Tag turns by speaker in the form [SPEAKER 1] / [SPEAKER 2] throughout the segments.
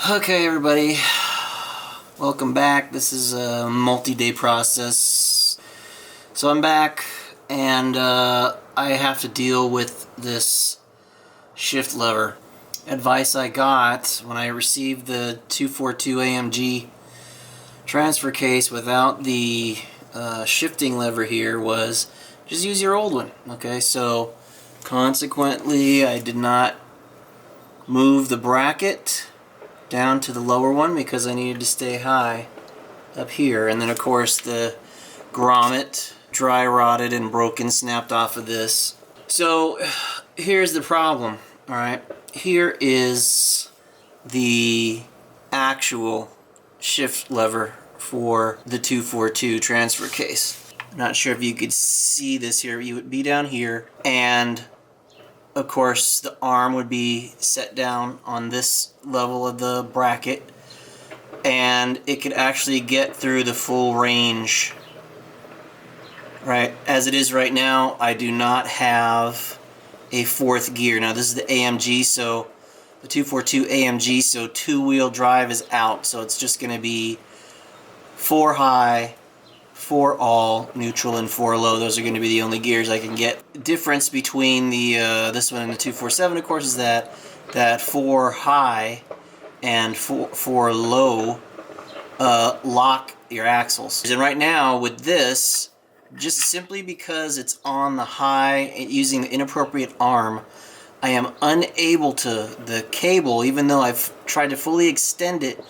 [SPEAKER 1] Okay, everybody, welcome back. This is a multi-day process. So I'm back, and I have to deal with this shift lever. Advice I got when I received the 242 AMG transfer case without the shifting lever here was just use your old one. Okay, so consequently I did not move the bracket down to the lower one because I needed to stay high up here, and then of course the grommet dry rotted and broken, snapped off of this. So here's the problem. Alright, here is the actual shift lever for the 242 transfer case. I'm not sure if you could see this here. You would be down here, and of course the arm would be set down on this level of the bracket, and it could actually get through the full range. Right, as it is right now, I do not have a fourth gear. Now this is the AMG, so the 242 AMG, so two-wheel drive is out, so it's just going to be 4 high, 4 all, neutral, and 4 low. Those are going to be the only gears I can get. The difference between the this one and the 247, of course, is that 4 high and 4 low lock your axles. And right now with this, just simply because it's on the high using the inappropriate arm, I am unable to, the cable, even though I've tried to fully extend it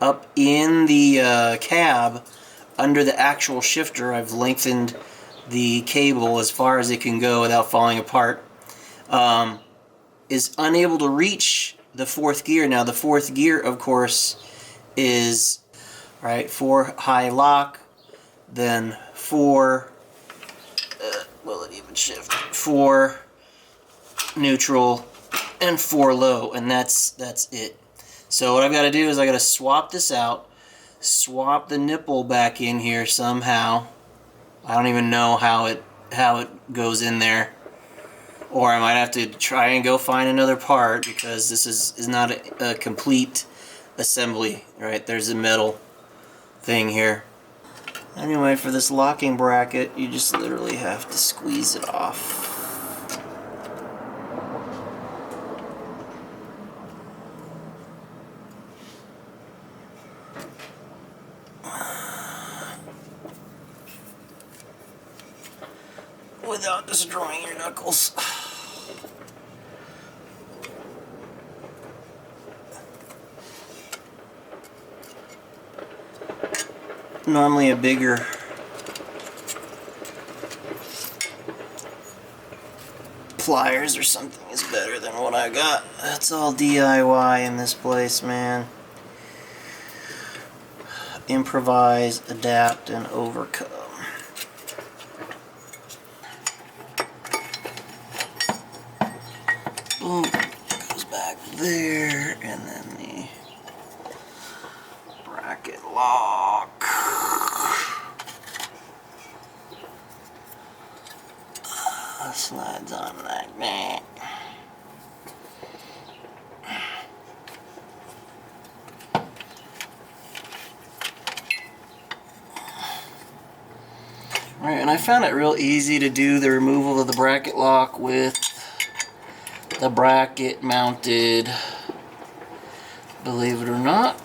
[SPEAKER 1] up in the cab under the actual shifter, I've lengthened the cable as far as it can go without falling apart, is unable to reach the fourth gear. Now the fourth gear, of course, is 4 high lock, then 4 will it even shift? 4 neutral and 4 low, and that's it. So what I've got to do is I got to swap this out, swap the nipple back in here somehow. I don't even know how it goes in there, or I might have to try and go find another part because this is not a complete assembly. Right, there's a metal thing here. Anyway, for this locking bracket, you just literally have to squeeze it off. Without destroying your knuckles. Normally a bigger pliers or something is better than what I got. That's all DIY in this place, man. Improvise, adapt, and overcome. Boom, goes back there, and then the bracket lock. Slides on like that. Alright, and I found it real easy to do the removal of the bracket lock with the bracket mounted, believe it or not.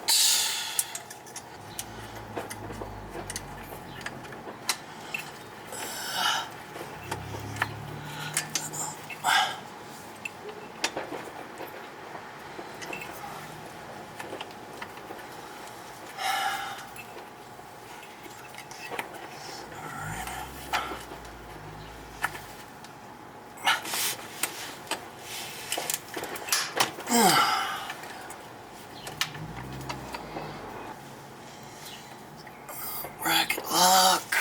[SPEAKER 1] Bracket lock.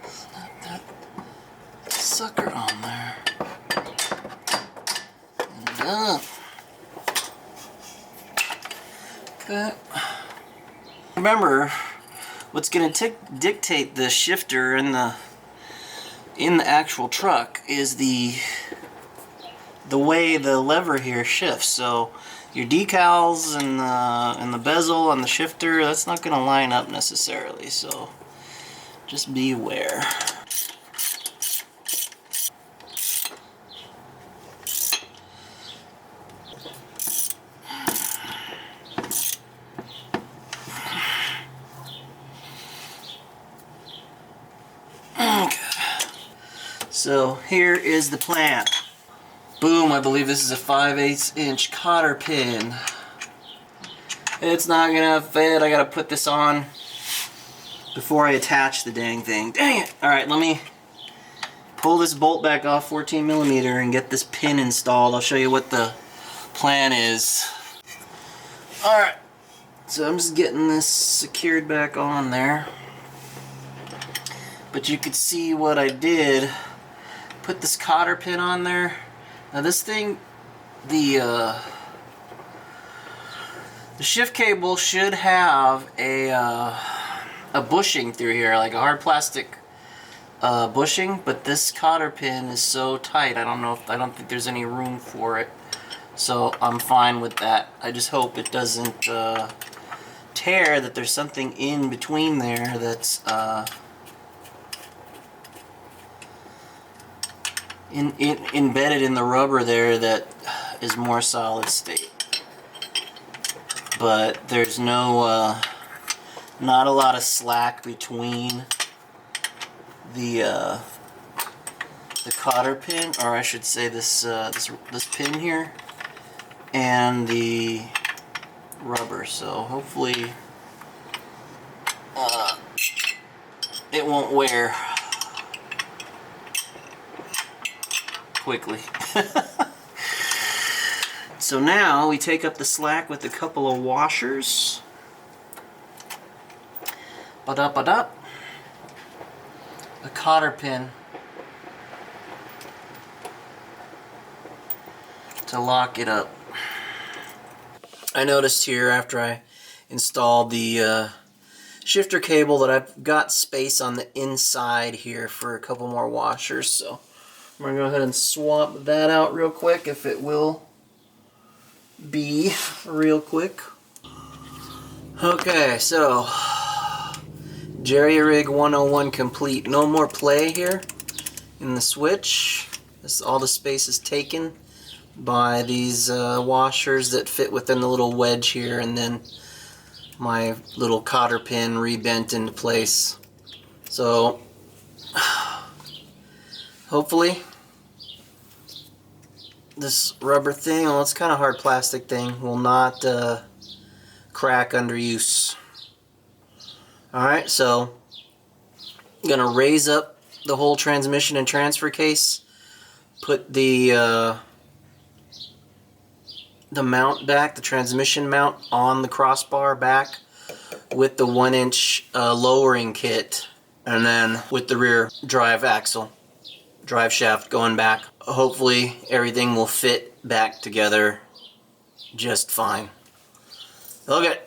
[SPEAKER 1] Snap that sucker on there. And done. Okay. Remember, what's going to dictate the shifter in the actual truck is the the way the lever here shifts. So your decals and the bezel and the shifter, that's not going to line up necessarily. So just be aware. Okay. So here is the plan. Boom, I believe this is a 5/8 inch cotter pin. It's not gonna fit. I gotta put this on before I attach the dang thing. Dang it! Alright, let me pull this bolt back off 14mm and get this pin installed. I'll show you what the plan is. Alright, so I'm just getting this secured back on there. But you could see what I did. Put this cotter pin on there. Now this thing, the shift cable should have a bushing through here, like a hard plastic bushing, but this cotter pin is so tight. I don't think there's any room for it. So I'm fine with that. I just hope it doesn't tear, that there's something in between there that's embedded in the rubber there that is more solid state. But there's no not a lot of slack between the cotter pin, or I should say this pin here, and the rubber. So hopefully it won't wear quickly. So now we take up the slack with a couple of washers. Ba-da-ba-da. A cotter pin to lock it up. I noticed here after I installed the shifter cable that I've got space on the inside here for a couple more washers, so I'm going to go ahead and swap that out real quick, if it will be real quick. Okay, so Jerry Rig 101 complete. No more play here in the switch. All the space is taken by these washers that fit within the little wedge here, and then my little cotter pin rebent into place. So hopefully this rubber thing, well, it's kind of hard plastic thing, will not crack under use. Alright, so I'm going to raise up the whole transmission and transfer case, put the mount back, the transmission mount on the crossbar back with the 1-inch lowering kit, and then with the rear drive axle, drive shaft going back. Hopefully everything will fit back together just fine. Okay.